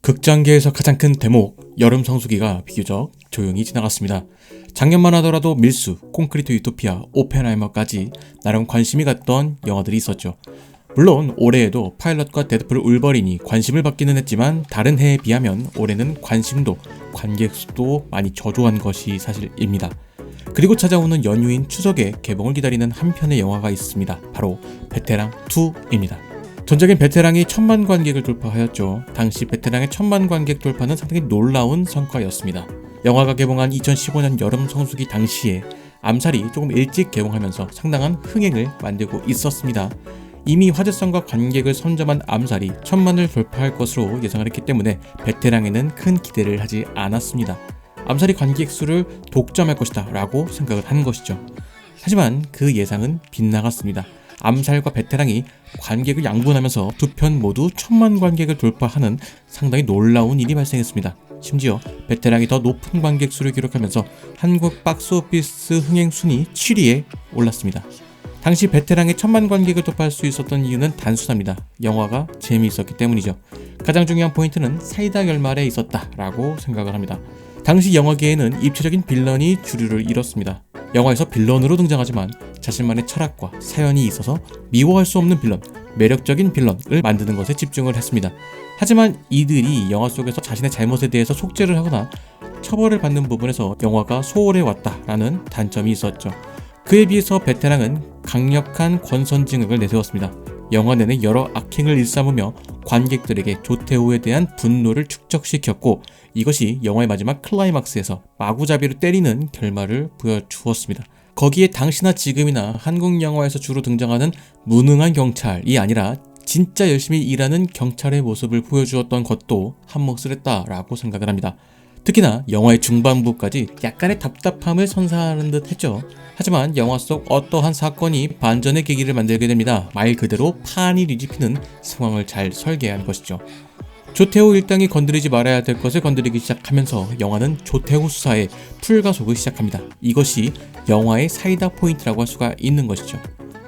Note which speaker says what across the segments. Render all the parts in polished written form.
Speaker 1: 극장계에서 가장 큰 대목, 여름 성수기가 비교적 조용히 지나갔습니다. 작년만 하더라도 밀수, 콘크리트 유토피아, 오펜하이머까지 나름 관심이 갔던 영화들이 있었죠. 물론 올해에도 파일럿과 데드풀 울버린이 관심을 받기는 했지만 다른 해에 비하면 올해는 관심도, 관객 수도 많이 저조한 것이 사실입니다. 그리고 찾아오는 연휴인 추석에 개봉을 기다리는 한 편의 영화가 있습니다. 바로 베테랑 2입니다. 전작인 베테랑이 1000만 관객을 돌파하였죠. 당시 베테랑의 1000만 관객 돌파는 상당히 놀라운 성과였습니다. 영화가 개봉한 2015년 여름 성수기 당시에 암살이 조금 일찍 개봉하면서 상당한 흥행을 만들고 있었습니다. 이미 화제성과 관객을 선점한 암살이 1000만을 돌파할 것으로 예상을 했기 때문에 베테랑에는 큰 기대를 하지 않았습니다. 암살이 관객 수를 독점할 것이다 라고 생각을 한 것이죠. 하지만 그 예상은 빗나갔습니다. 암살과 베테랑이 관객을 양분하면서 두 편 모두 1000만 관객을 돌파하는 상당히 놀라운 일이 발생했습니다. 심지어 베테랑이 더 높은 관객 수를 기록하면서 한국 박스오피스 흥행 순위 7위에 올랐습니다. 당시 베테랑이 1000만 관객을 돌파할 수 있었던 이유는 단순합니다. 영화가 재미있었기 때문이죠. 가장 중요한 포인트는 사이다 결말에 있었다라고 생각을 합니다. 당시 영화계에는 입체적인 빌런이 주류를 이뤘습니다. 영화에서 빌런으로 등장하지만 자신만의 철학과 사연이 있어서 미워할 수 없는 빌런, 매력적인 빌런을 만드는 것에 집중을 했습니다. 하지만 이들이 영화 속에서 자신의 잘못에 대해서 속죄를 하거나 처벌을 받는 부분에서 영화가 소홀해 왔다라는 단점이 있었죠. 그에 비해서 베테랑은 강력한 권선징악을 내세웠습니다. 영화 내내 여러 악행을 일삼으며 관객들에게 조태호에 대한 분노를 축적시켰고 이것이 영화의 마지막 클라이막스에서 마구잡이로 때리는 결말을 보여주었습니다. 거기에 당시나 지금이나 한국 영화에서 주로 등장하는 무능한 경찰이 아니라 진짜 열심히 일하는 경찰의 모습을 보여주었던 것도 한몫을 했다라고 생각을 합니다. 특히나 영화의 중반부까지 약간의 답답함을 선사하는 듯 했죠. 하지만 영화 속 어떠한 사건이 반전의 계기를 만들게 됩니다. 말 그대로 판이 뒤집히는 상황을 잘 설계한 것이죠. 조태호 일당이 건드리지 말아야 될 것을 건드리기 시작하면서 영화는 조태호 수사에 풀가속을 시작합니다. 이것이 영화의 사이다 포인트라고 할 수가 있는 것이죠.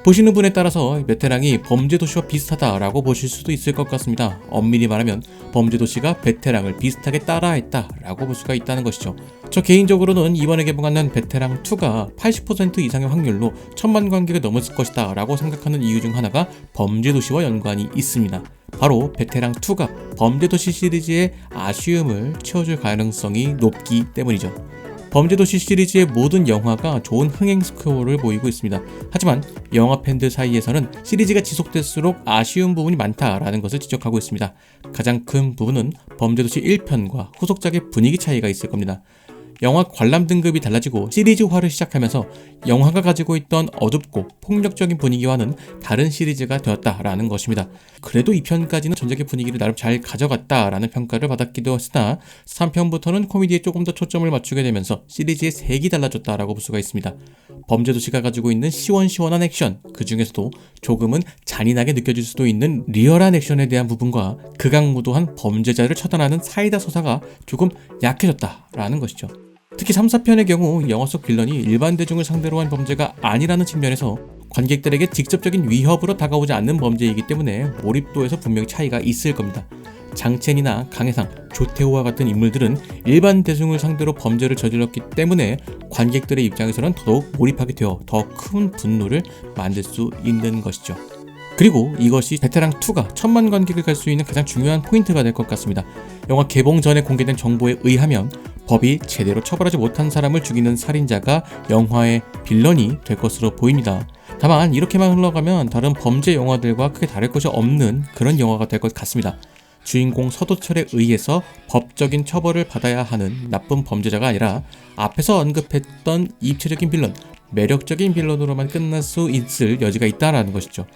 Speaker 1: 보시는 분에 따라서 베테랑이 범죄도시와 비슷하다라고 보실 수도 있을 것 같습니다. 엄밀히 말하면 범죄도시가 베테랑을 비슷하게 따라했다라고 볼 수가 있다는 것이죠. 저 개인적으로는 이번에 개봉하는 베테랑2가 80% 이상의 확률로 1000만 관객을 넘었을 것이다 라고 생각하는 이유 중 하나가 범죄도시와 연관이 있습니다. 바로 베테랑2가 범죄도시 시리즈의 아쉬움을 채워줄 가능성이 높기 때문이죠. 범죄도시 시리즈의 모든 영화가 좋은 흥행 스코어를 보이고 있습니다. 하지만 영화 팬들 사이에서는 시리즈가 지속될수록 아쉬운 부분이 많다라는 것을 지적하고 있습니다. 가장 큰 부분은 범죄도시 1편과 후속작의 분위기 차이가 있을 겁니다. 영화 관람 등급이 달라지고 시리즈화를 시작하면서 영화가 가지고 있던 어둡고 폭력적인 분위기와는 다른 시리즈가 되었다라는 것입니다. 그래도 2편까지는 전작의 분위기를 나름 잘 가져갔다라는 평가를 받았기도 했으나 3편부터는 코미디에 조금 더 초점을 맞추게 되면서 시리즈의 색이 달라졌다라고 볼 수가 있습니다. 범죄도시가 가지고 있는 시원시원한 액션, 그 중에서도 조금은 잔인하게 느껴질 수도 있는 리얼한 액션에 대한 부분과 극악무도한 범죄자를 처단하는 사이다 서사가 조금 약해졌다라는 것이죠. 특히 3, 4편의 경우 영화 속 빌런이 일반 대중을 상대로 한 범죄가 아니라는 측면에서 관객들에게 직접적인 위협으로 다가오지 않는 범죄이기 때문에 몰입도에서 분명히 차이가 있을 겁니다. 장첸이나 강해상, 조태호와 같은 인물들은 일반 대중을 상대로 범죄를 저질렀기 때문에 관객들의 입장에서는 더더욱 몰입하게 되어 더 큰 분노를 만들 수 있는 것이죠. 그리고 이것이 베테랑2가 1000만 관객을 갈 수 있는 가장 중요한 포인트가 될 것 같습니다. 영화 개봉 전에 공개된 정보에 의하면 법이 제대로 처벌하지 못한 사람을 죽이는 살인자가 영화의 빌런이 될 것으로 보입니다. 다만 이렇게만 흘러가면 다른 범죄 영화들과 크게 다를 것이 없는 그런 영화가 될 것 같습니다. 주인공 서도철에 의해서 법적인 처벌을 받아야 하는 나쁜 범죄자가 아니라 앞에서 언급했던 입체적인 빌런, 매력적인 빌런으로만 끝날 수 있을 여지가 있다라는 것이죠.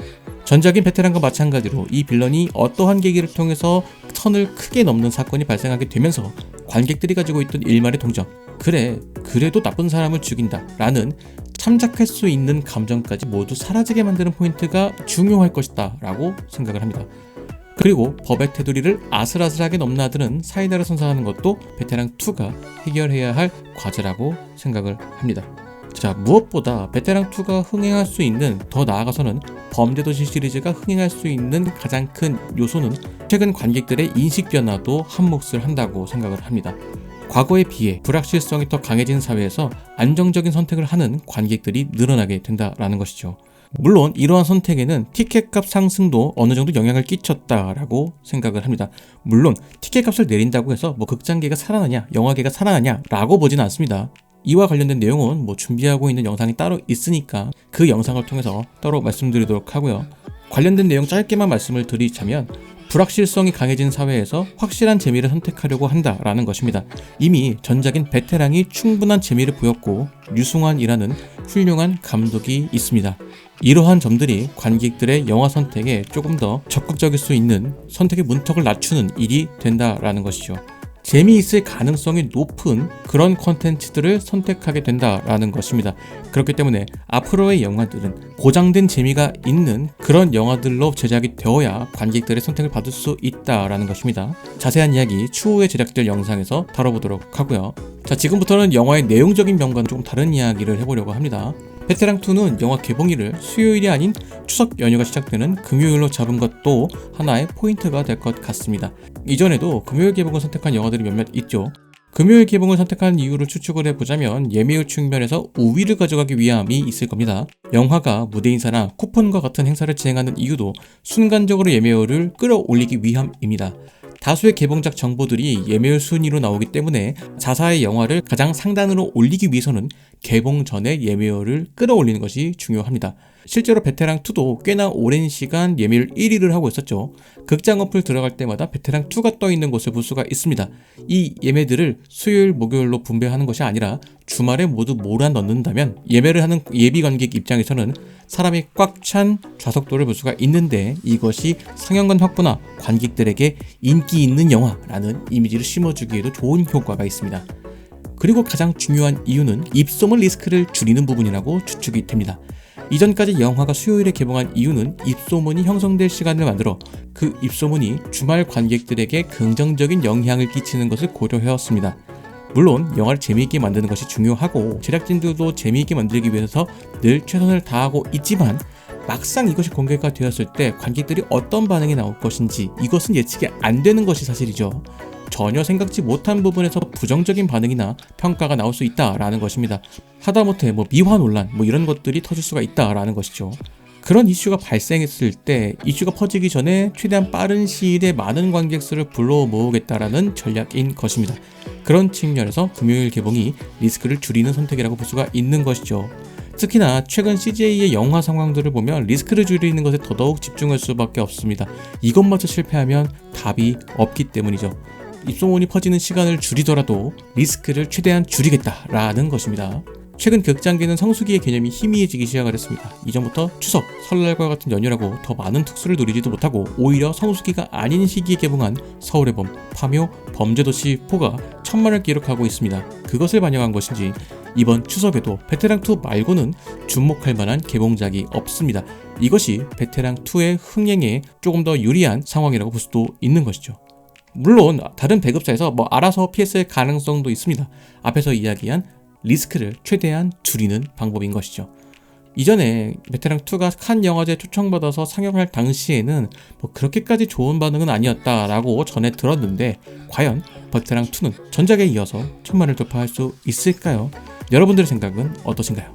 Speaker 1: 전작인 베테랑과 마찬가지로 이 빌런이 어떠한 계기를 통해서 선을 크게 넘는 사건이 발생하게 되면서 관객들이 가지고 있던 일말의 동정, 그래도 나쁜 사람을 죽인다 라는 참작할 수 있는 감정까지 모두 사라지게 만드는 포인트가 중요할 것이다 라고 생각을 합니다. 그리고 법의 테두리를 아슬아슬하게 넘나드는 사이다를 선사하는 것도 베테랑2가 해결해야 할 과제라고 생각을 합니다. 자, 무엇보다 베테랑2가 흥행할 수 있는, 더 나아가서는 범죄도시 시리즈가 흥행할 수 있는 가장 큰 요소는 최근 관객들의 인식 변화도 한 몫을 한다고 생각을 합니다. 과거에 비해 불확실성이 더 강해진 사회에서 안정적인 선택을 하는 관객들이 늘어나게 된다라는 것이죠. 물론 이러한 선택에는 티켓값 상승도 어느 정도 영향을 끼쳤다라고 생각을 합니다. 물론 티켓값을 내린다고 해서 극장계가 살아나냐, 영화계가 살아나냐 라고 보지는 않습니다. 이와 관련된 내용은 준비하고 있는 영상이 따로 있으니까 그 영상을 통해서 따로 말씀드리도록 하고요. 관련된 내용 짧게만 말씀을 드리자면, 불확실성이 강해진 사회에서 확실한 재미를 선택하려고 한다라는 것입니다. 이미 전작인 베테랑이 충분한 재미를 보였고 류승환이라는 훌륭한 감독이 있습니다. 이러한 점들이 관객들의 영화 선택에 조금 더 적극적일 수 있는 선택의 문턱을 낮추는 일이 된다라는 것이죠. 재미있을 가능성이 높은 그런 콘텐츠들을 선택하게 된다라는 것입니다. 그렇기 때문에 앞으로의 영화들은 보장된 재미가 있는 그런 영화들로 제작이 되어야 관객들의 선택을 받을 수 있다라는 것입니다. 자세한 이야기 추후에 제작될 영상에서 다뤄보도록 하고요. 자, 지금부터는 영화의 내용적인 면과는 조금 다른 이야기를 해보려고 합니다. 베테랑2는 영화 개봉일을 수요일이 아닌 추석 연휴가 시작되는 금요일로 잡은 것도 하나의 포인트가 될 것 같습니다. 이전에도 금요일 개봉을 선택한 영화들이 몇몇 있죠. 금요일 개봉을 선택한 이유를 추측을 해보자면 예매율 측면에서 우위를 가져가기 위함이 있을 겁니다. 영화가 무대 인사나 쿠폰과 같은 행사를 진행하는 이유도 순간적으로 예매율을 끌어올리기 위함입니다. 다수의 개봉작 정보들이 예매율 순위로 나오기 때문에 자사의 영화를 가장 상단으로 올리기 위해서는 개봉 전에 예매율을 끌어올리는 것이 중요합니다. 실제로 베테랑2도 꽤나 오랜 시간 예매율 1위를 하고 있었죠. 극장 어플 들어갈 때마다 베테랑2가 떠있는 것을 볼 수가 있습니다. 이 예매들을 수요일, 목요일로 분배하는 것이 아니라 주말에 모두 몰아 넣는다면 예매를 하는 예비 관객 입장에서는 사람이 꽉 찬 좌석도를 볼 수가 있는데, 이것이 상영관 확보나 관객들에게 인기 있는 영화라는 이미지를 심어주기에도 좋은 효과가 있습니다. 그리고 가장 중요한 이유는 입소문 리스크를 줄이는 부분이라고 추측이 됩니다. 이전까지 영화가 수요일에 개봉한 이유는 입소문이 형성될 시간을 만들어 그 입소문이 주말 관객들에게 긍정적인 영향을 끼치는 것을 고려해왔습니다. 물론 영화를 재미있게 만드는 것이 중요하고 제작진들도 재미있게 만들기 위해서 늘 최선을 다하고 있지만, 막상 이것이 공개가 되었을 때 관객들이 어떤 반응이 나올 것인지 이것은 예측이 안 되는 것이 사실이죠. 전혀 생각지 못한 부분에서 부정적인 반응이나 평가가 나올 수 있다라는 것입니다. 하다못해 미화 논란 이런 것들이 터질 수가 있다라는 것이죠. 그런 이슈가 발생했을 때 이슈가 퍼지기 전에 최대한 빠른 시일에 많은 관객 수를 불러 모으겠다라는 전략인 것입니다. 그런 측면에서 금요일 개봉이 리스크를 줄이는 선택이라고 볼 수가 있는 것이죠. 특히나 최근 CJ의 영화 상황들을 보면 리스크를 줄이는 것에 더더욱 집중할 수밖에 없습니다. 이것마저 실패하면 답이 없기 때문이죠. 입소문이 퍼지는 시간을 줄이더라도 리스크를 최대한 줄이겠다라는 것입니다. 최근 극장계는 성수기의 개념이 희미해지기 시작을 했습니다. 이전부터 추석, 설날과 같은 연휴라고 더 많은 특수를 누리지도 못하고 오히려 성수기가 아닌 시기에 개봉한 서울의 봄, 파묘, 범죄도시 4가 1000만을 기록하고 있습니다. 그것을 반영한 것인지 이번 추석에도 베테랑2 말고는 주목할 만한 개봉작이 없습니다. 이것이 베테랑2의 흥행에 조금 더 유리한 상황이라고 볼 수도 있는 것이죠. 물론 다른 배급사에서 알아서 피했을 가능성도 있습니다. 앞에서 이야기한 리스크를 최대한 줄이는 방법인 것이죠. 이전에 베테랑2가 칸 영화제에 초청받아서 상영할 당시에는 그렇게까지 좋은 반응은 아니었다라고 전해 들었는데, 과연 베테랑2는 전작에 이어서 1000만을 돌파할 수 있을까요? 여러분들의 생각은 어떠신가요?